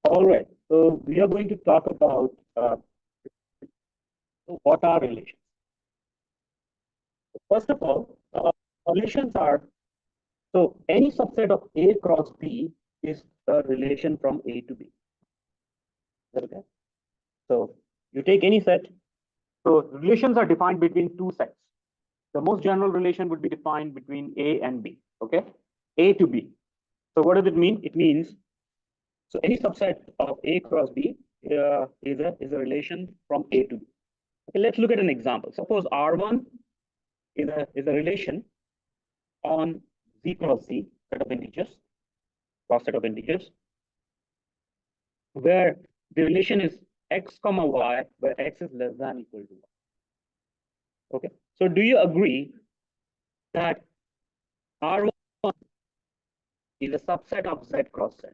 All right. So we are going to talk about what are relations. First of all, relations are, so any subset of A cross B is a relation from A to B. Okay. So you take any set. So relations are defined between two sets. The most general relation would be defined between A and B. Okay. A to B. So what does it mean? It means, so any subset of A cross B is a relation from A to B. Okay, let's look at an example. Suppose R1 is a relation on Z cross Z set of integers, cross set of integers, where the relation is x comma y, where x is less than equal to y. Okay, so do you agree that R1 is a subset of Z cross Z?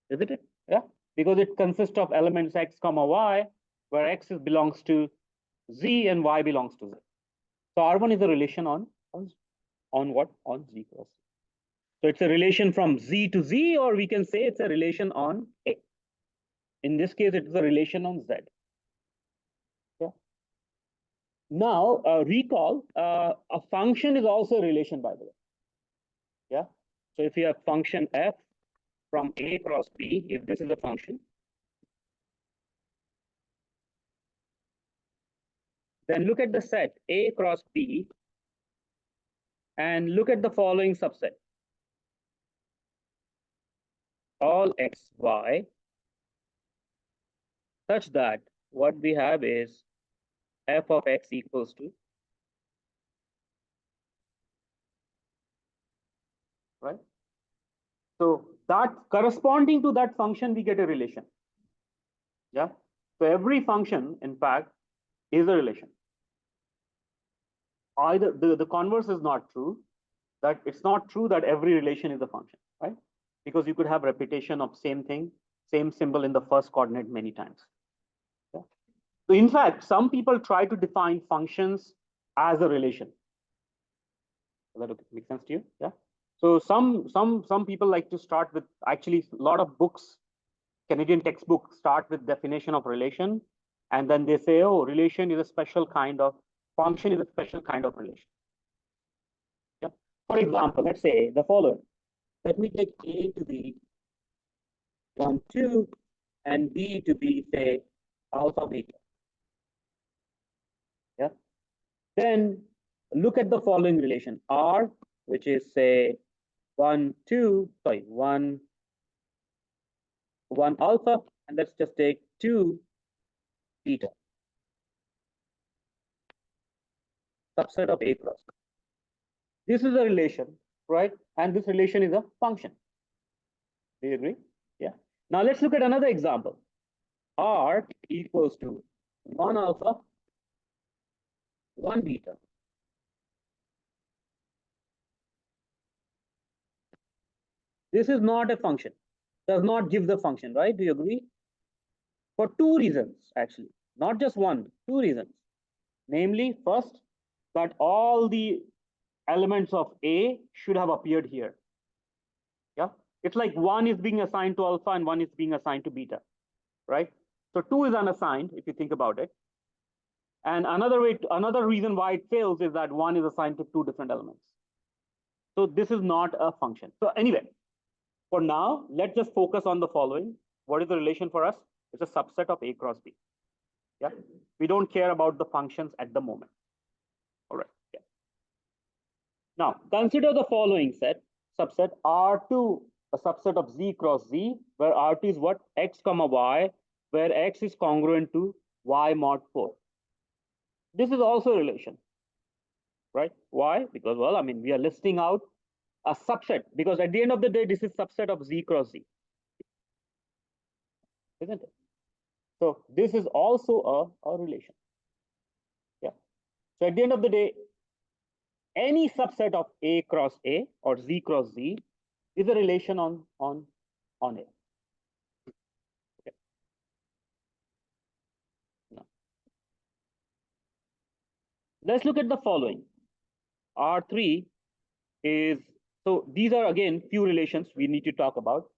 Isn't it? Yeah, because it consists of elements x comma y, where x belongs to Z and y belongs to Z. So R1 is a relation on what? On Z cross Z. So it's a relation from Z to Z, or we can say it's a relation on A. In this case, it's a relation on Z. Yeah. Now, recall, a function is also a relation, by the way. Yeah. So if you have function f from A cross B, if this is a function, then look at the set A cross B and look at the following subset. All x, y, such that what we have is f of x equals to, right? So that corresponding to that function, we get a relation. Yeah. So every function, in fact, is a relation. Either the converse is not true, that it's not true that every relation is a function, right? Because you could have repetition of same thing, same symbol in the first coordinate many times. Yeah. So in fact, some people try to define functions as a relation. Does that make sense to you? Yeah. So some people like to start with, actually a lot of books, Canadian textbooks start with definition of relation, and then they say, oh, relation is a special kind of function, is a special kind of relation. Yeah. For example, let's say the following. Let me take A to be 1, 2, and B to be, say, alpha, beta. Yeah. Then look at the following relation. R, which is, say, 1, 2, sorry, 1 alpha, and let's just take 2 beta. Subset of A cross. This is a relation, right? And this relation is a function. Do you agree? Yeah. Now let's look at another example. R equals to 1 alpha, 1 beta. This is not a function. Does not give the function, right? Do you agree? For two reasons, actually. Not just one, two reasons. Namely, first, that all the elements of A should have appeared here. Yeah. It's like 1 is being assigned to alpha and 1 is being assigned to beta, right? So 2 is unassigned, if you think about it. And another reason why it fails is that 1 is assigned to two different elements. So this is not a function. So anyway, for now, let's just focus on the following. What is the relation for us? It's a subset of A cross B. Yeah, we don't care about the functions at the moment. All right. Yeah. Now consider the following subset R2, a subset of Z cross Z, where R2 is what? X comma Y, where X is congruent to Y mod 4. This is also a relation, right? Why? Because, well, I mean, we are listing out a subset, because at the end of the day, this is subset of Z cross Z, isn't it? So this is also a relation. Yeah. So at the end of the day, any subset of A cross A or Z cross Z is a relation on A. Okay. Now, let's look at the following. R3 is, so these are again few relations we need to talk about.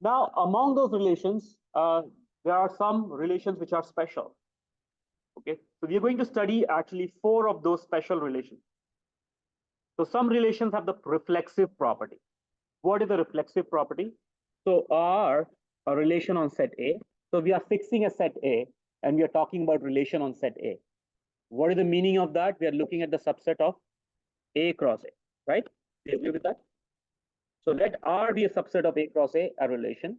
Now, among those relations, there are some relations which are special. Okay, so we are going to study actually 4 of those special relations. So some relations have the reflexive property. What is the reflexive property? So R, a relation on set A. So we are fixing a set A and we are talking about relation on set A. What is the meaning of that? We are looking at the subset of A cross A, right? Do you agree with that? So let R be a subset of A cross A relation.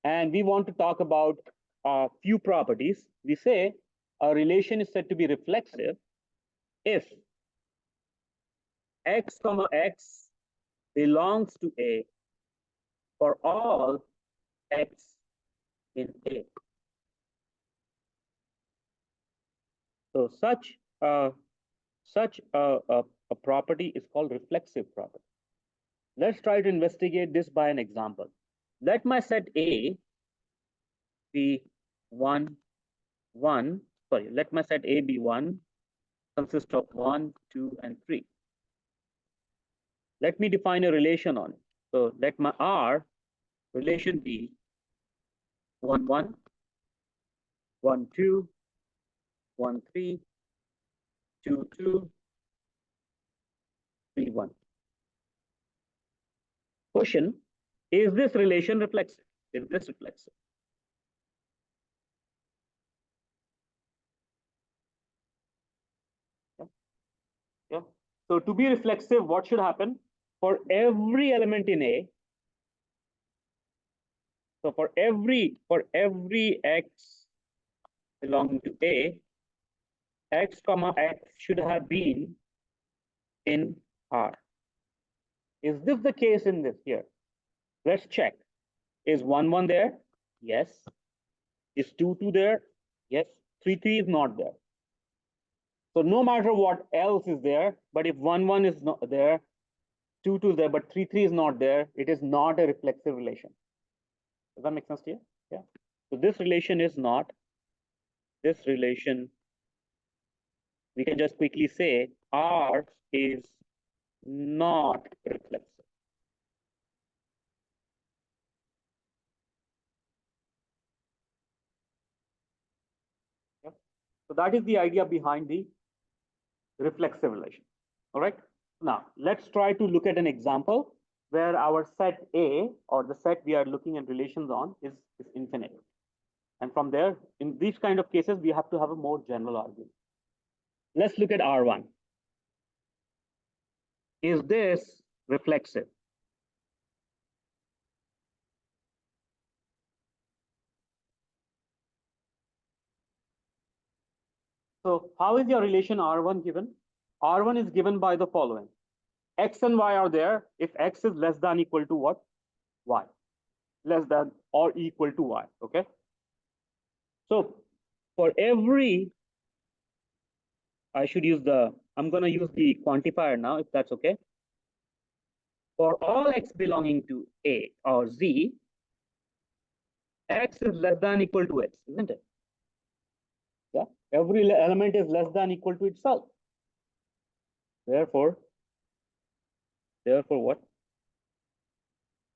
And we want to talk about a few properties. We say a relation is said to be reflexive if x comma x belongs to A for all x in A. So such a property is called reflexive property. Let's try to investigate this by an example. Let my set A be 1, 1. Sorry, let my set A be 1, consist of 1, 2, and 3. Let me define a relation on it. So let my R relation be 1, 1, 1, 2, 1, 3, 2, 2, 3, 1. Question, is this relation reflexive? Is this reflexive? Yeah. So to be reflexive, what should happen? For every element in A, so for every x belonging to A, x comma x should have been in R. Is this the case in this here? Let's check. Is 1, 1 there? Yes. Is 2, 2 there? Yes. 3, 3 is not there. So no matter what else is there, but if 1, 1 is not there, 2, 2 is there, but 3, 3 is not there, it is not a reflexive relation. Does that make sense to you? Yeah. So this relation is not, this relation, we can just quickly say R is not reflexive. Yeah. So that is the idea behind the reflexive relation. All right. Now let's try to look at an example where our set A, or the set we are looking at relations on, is infinite. And from there, in these kind of cases, we have to have a more general argument. Let's look at R1. Is this reflexive? So how is your relation R1 given? R1 is given by the following. X and Y are there if X is less than equal to what? Y. Less than or equal to Y, okay? So for every, I should use the, I'm gonna use the quantifier now, if that's okay. For all X belonging to A or Z, X is less than equal to X, isn't it? Yeah, every element is less than equal to itself. Therefore what?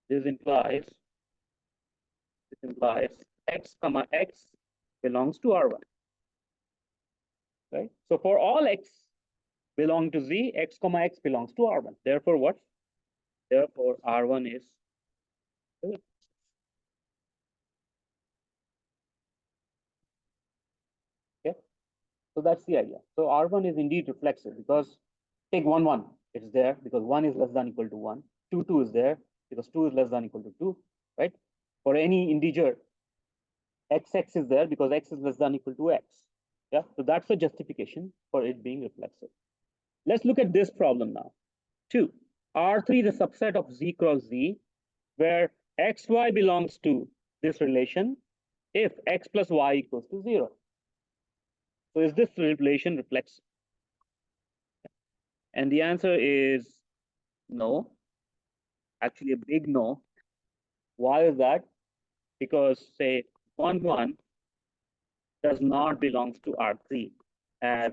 This implies X comma X belongs to R1. Right? So for all X belong to Z, X comma X belongs to R1. Therefore what? Therefore R1 is okay. So that's the idea. So R1 is indeed reflexive because take 1, 1, it's there because 1 is less than equal to 1. 2, 2 is there because 2 is less than equal to 2, right? For any integer, XX is there because X is less than equal to X. Yeah, so that's the justification for it being reflexive. Let's look at this problem now. 2. R3 is a subset of Z cross Z where XY belongs to this relation if X plus Y equals to 0. So is this relation reflexive? And the answer is no. Actually, a big no. Why is that? Because say 1, 1 does not belongs to R3 as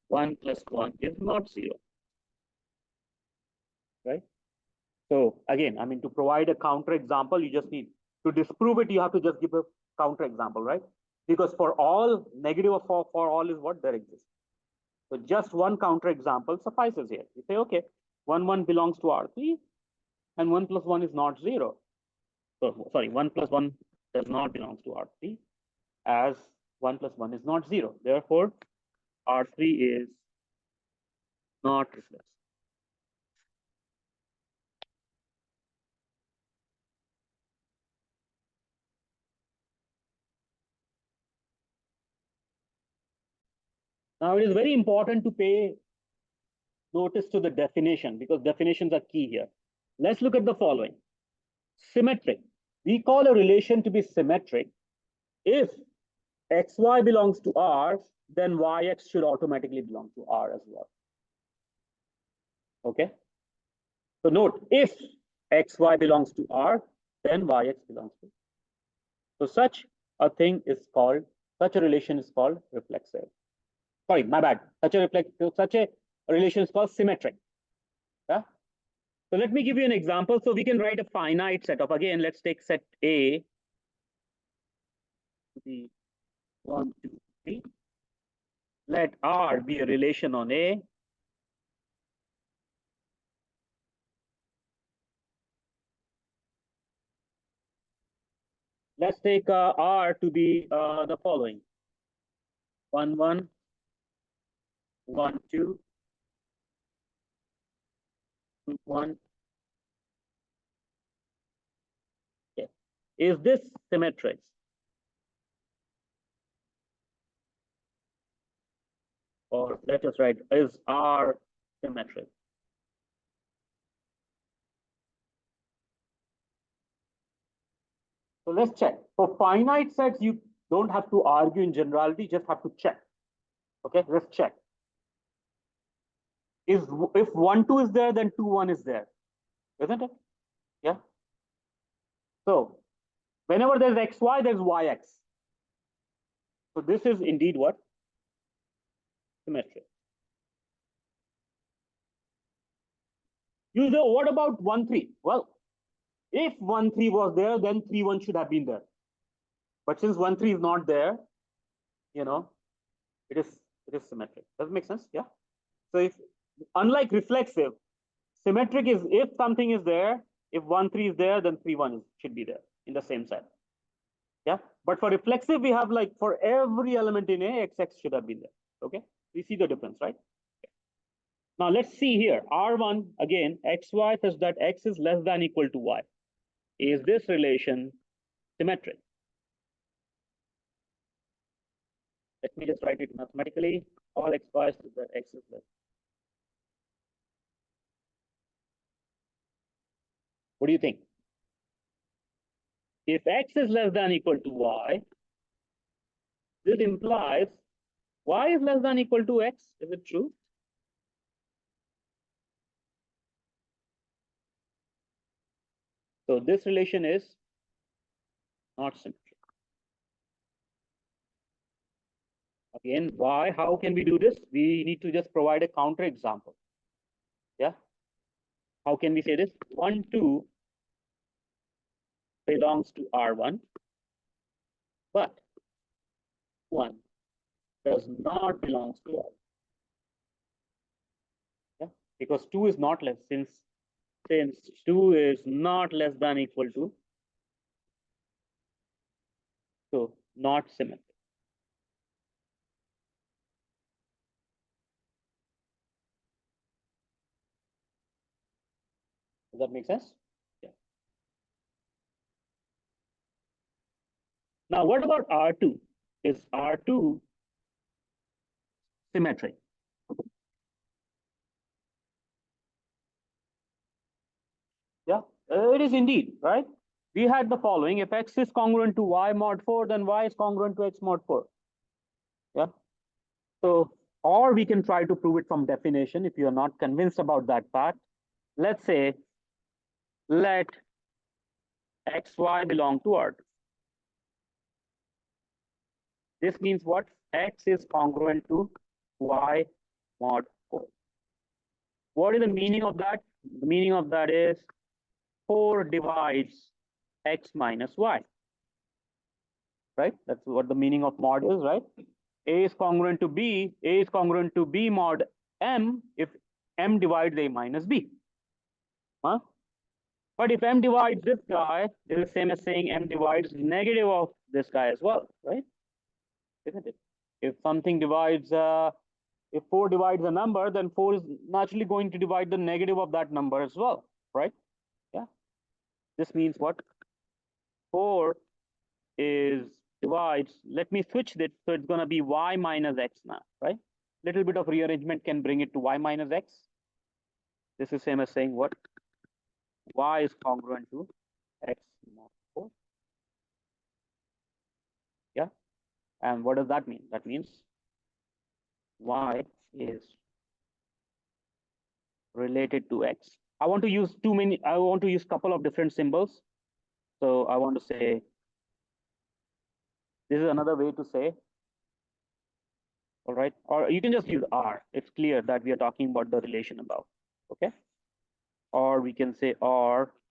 1 plus 1 is not 0. Right? So again, I mean, to provide a counter example, you just need to disprove it. You have to just give a counter example, right? Because for all, negative of for all is what there exists. So just one counter example suffices here. You say, okay, 1 belongs to R3 and 1 plus 1 is not 0. So sorry, 1 plus 1 does not belong to R3 as 1 plus 1 is not 0. Therefore, R3 is not reflexive. Now, it is very important to pay notice to the definition because definitions are key here. Let's look at the following. Symmetric. We call a relation to be symmetric if xy belongs to R, then yx should automatically belong to R as well. Okay. So note, if xy belongs to R, then yx belongs to. So such a thing is called, such a relation is called reflexive. Sorry, my bad. Such a relation is called symmetric. Yeah. So let me give you an example. So we can write a finite set of, again, let's take set A to be 1, 2, 3. Let R be a relation on A. Let's take R to be the following: 1, 1, 1, 2, 2, 1. Okay. Is this symmetric? Or let us write, is R symmetric? So let's check. For finite sets, you don't have to argue in generality, just have to check. Okay, let's check. If 1, 2 is there, then 2, 1 is there, isn't it? Yeah. So whenever there's xy, there's yx. So this is indeed what? Symmetric. You say, what about 1, 3? Well, if 1, 3 was there, then 3, 1 should have been there. But since 1, 3 is not there, you know, it is symmetric. Does it make sense? Yeah. So if, unlike reflexive, symmetric is if something is there, if 1, 3 is there, then 3, 1 should be there in the same set. Yeah. But for reflexive, we have like for every element in A, XX should have been there. Okay. We see the difference, right? Okay. Now let's see here. R1 again, XY such that X is less than equal to Y. Is this relation symmetric? Let me just write it mathematically. All XY such that X is less. What do you think? If X is less than equal to Y, this implies Y is less than equal to X. Is it true? So this relation is not symmetric. Again, why? How can we do this? We need to just provide a counter example. Yeah. How can we say this? 1, 2 belongs to R1, but 1 does not belong to R. Yeah. Because 2 is not less, since 2 is not less than equal to, so not symmetric. Does that make sense? Yeah. Now, what about R2? Is R2 symmetric? Yeah, it is indeed, right? We had the following: if X is congruent to Y mod 4, then Y is congruent to X mod 4. Yeah. So, or we can try to prove it from definition if you are not convinced about that part. Let's say, let XY belong to R2. This means what? X is congruent to Y mod 4. What is the meaning of that? The meaning of that is 4 divides x minus y, right? That's what the meaning of mod is, right? A is congruent to B, A is congruent to B mod M if M divides A minus B. Huh? But if M divides this guy, it is the same as saying M divides negative of this guy as well, right? Isn't it? If something divides, if 4 divides a number, then 4 is naturally going to divide the negative of that number as well, right? Yeah. This means what? 4 is divides, let me switch this, so it's going to be y minus x now, right? Little bit of rearrangement can bring it to y minus x. This is same as saying what? Y is congruent to x mod 4. Yeah. And what does that mean? That means y is related to x. I want to use couple of different symbols. So I want to say, this is another way to say, all right, or you can just use R. It's clear that we are talking about the relation above, okay? Or we can say, yx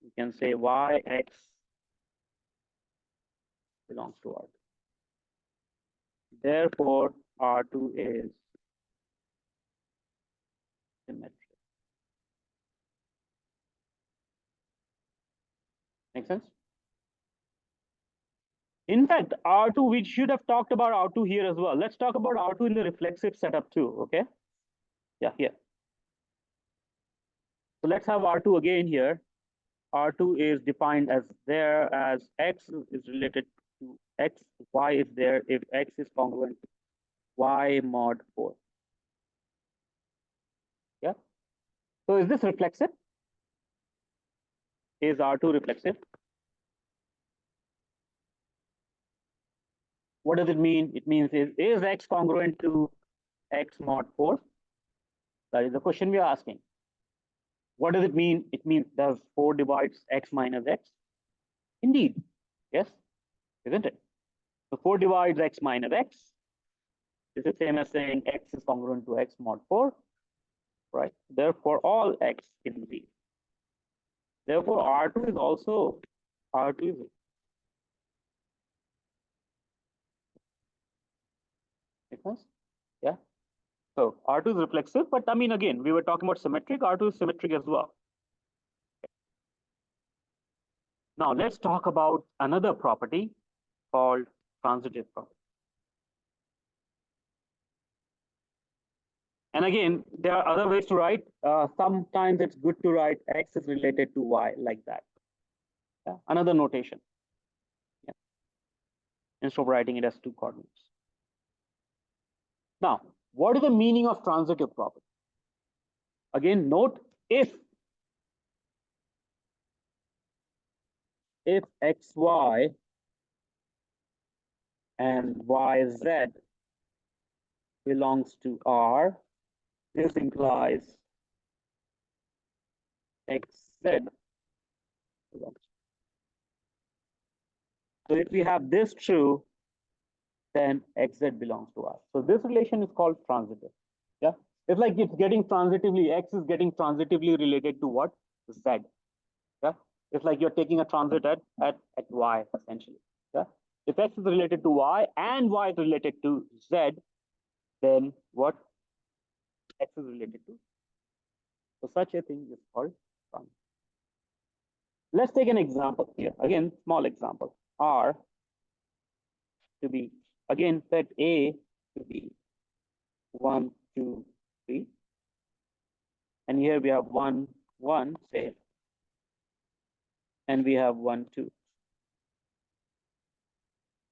belongs to R2. Therefore, R2 is symmetric. Make sense? In fact, R2, we should have talked about R2 here as well. Let's talk about R2 in the reflexive setup too, okay? Yeah, here. So let's have R2 again here. R2 is defined as there as x is related to x, y is there if x is congruent to y mod 4. Yeah. So is this reflexive? Is R2 reflexive? What does it mean? It means is x congruent to x mod 4? That is the question we are asking. What does it mean? It means does 4 divides x minus x? Indeed, yes, isn't it? So 4 divides x minus x. This is same as saying x is congruent to x mod 4, right? Therefore, all x in Z. Therefore, R2 is also R2 is because, yeah. So R2 is reflexive, but I mean, again, we were talking about symmetric. R2 is symmetric as well. Now let's talk about another property called transitive property. And again, there are other ways to write. Sometimes it's good to write x is related to y like that. Yeah? Another notation. Yeah. Instead of writing it as 2 coordinates. Now, what is the meaning of transitive property? Again, note if xy and yz belongs to R, this implies xz belongs. So if we have this true, then xz belongs to R. So this relation is called transitive. Yeah, it's like it's getting transitively, x is getting transitively related to what? Z. Yeah, it's like you're taking a transit at y essentially. Yeah, if x is related to y and y is related to z, then what? X is related to. So such a thing is called transitive. Let's take an example here. Again, small example. R to be, again, set A to be 1, 2, 3. And here we have 1, 1, say, and we have 1, 2.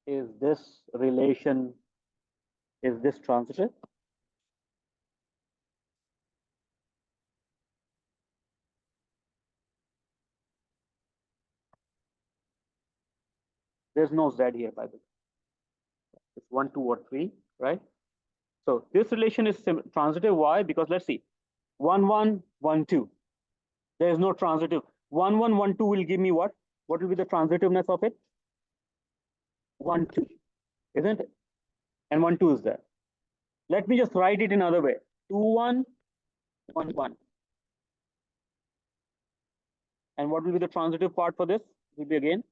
Is this relation, is this transitive? There's no Z here, by the way. It's 1, 2, or 3, right? So this relation is transitive. Why? Because let's see, 1, 1, 1, 2. There is no transitive. 1, 1, 1, 2 will give me what? What will be the transitiveness of it? 1, 2, isn't it? And 1, 2 is there. Let me just write it in another way. 2, 1, 1, 1. And what will be the transitive part for this? It will be again,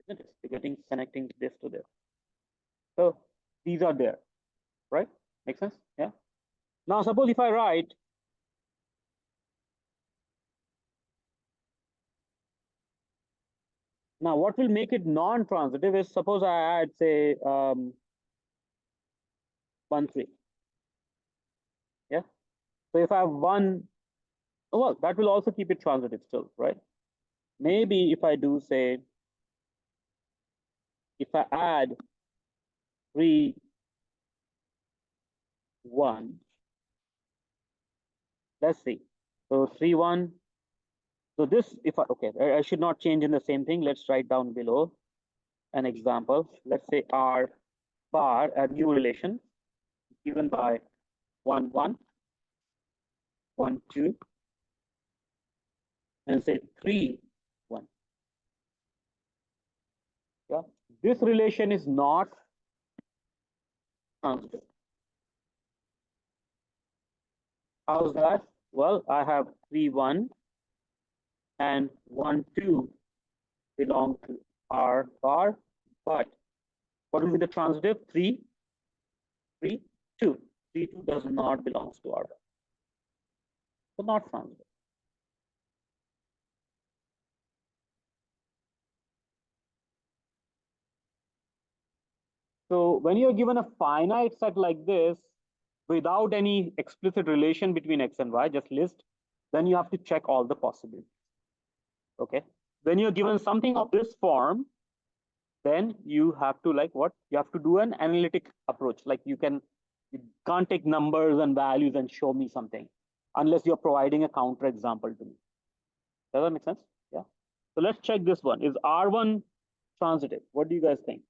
isn't it? We're getting connecting this to this. So these are there, right? Make sense? Yeah. Now suppose if I write now what will make it non-transitive is suppose I add say 1 3. Yeah. So if I have one, well, that will also keep it transitive still, right? Maybe if I do say if I add 3 1, let's see. So 3 1. So this if I okay, I should not change in the same thing. Let's write down below an example. Let's say R bar, a new relation given by 1 1 1 2 and say 3 1. Yeah, this relation is not transitive. How's that? Well, I have 3 1 and 1 2 belong to R bar, but what will be the transitive? 3 3 2. 3 2 does not belongs to R bar. So not transitive. So when you're given a finite set like this, without any explicit relation between x and y, just list, then you have to check all the possibilities. Okay. When you're given something of this form, then you have to like what? You have to do an analytic approach. Like you can't take numbers and values and show me something unless you're providing a counter example to me. Does that make sense? Yeah. So let's check this one. Is R1 transitive? What do you guys think?